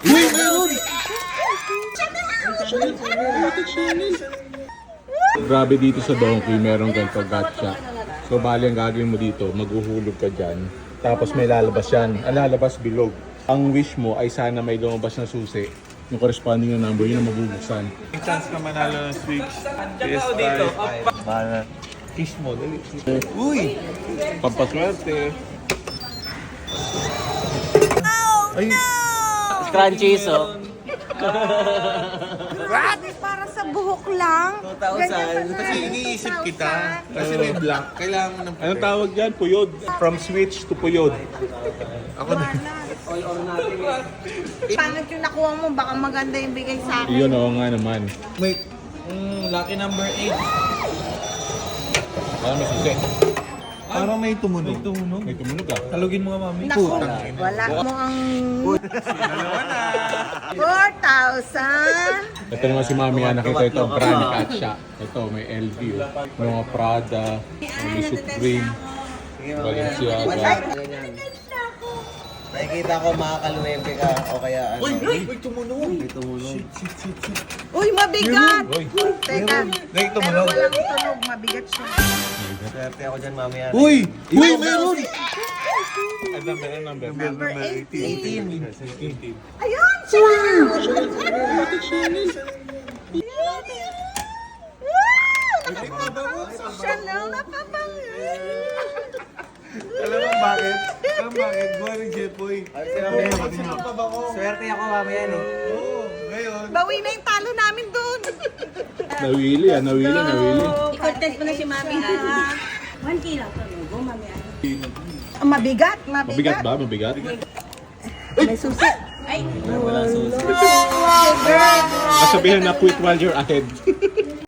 Uy, meron! Grabe dito sa Donkey, merong ganito gacha. So bali ang gagawin mo dito, maghuhulog ka dyan. Tapos may lalabas yan. Ang lalabas bilog. Ang wish mo ay sana may lumabas na susi. Yung corresponding na number, yun ang mabubuksan. May chance ka manalo ng Switch, PS5. Mana. Kiss mo, dali. Uy! Pampaswerte. Ay! Scrunchies, oh. Grabe, para sa buhok lang. 2,000. Kasi iniisip kita. Kasi may black. Kailangan mo ng puti. Anong tawag dyan? Puyod. From switch to puyod. Ako na. Pangit yung nakuha mo, baka maganda yung bigay sa akin. Iyon, oo nga naman. Wait. Lucky number 8. Alam mo susi. Parang may tumunog. May tumunog. May tumunog ah. Halugin mo nga, mami. Naku, wala mo ang Dalawa na. 4,000. Ito naman si Mami, nakita ito, brand Katya. Ito, may LV, oh. May mga Prada, may Supreme, Balenciaga. Nakikita ko makakaluwempe ka o kaya ano. May tumunog. May tumunog. Uy, mabigat! Uy. Teka, May pero tumunog. walang tunog, mabigat siya. Swerte ako dyan mamaya. Uy! Uy, meron! Ang number. Number 18. 18. Ayun! Siya! Chanel na pabango. Alam mo bakit? Alam bakit? Buwan ni Jepoy. Swerte ako mamaya eh. Oo, ngayon. Bawi na yung talo namin doon. Nawili ah, nawili. I-content mo na si Mami ah. 1 kilo to no, Mami ah. Mabigat, Mabigat ba? Mabigat? May susi. Ay, Walang susi. Kasabihan na quit while you're ahead.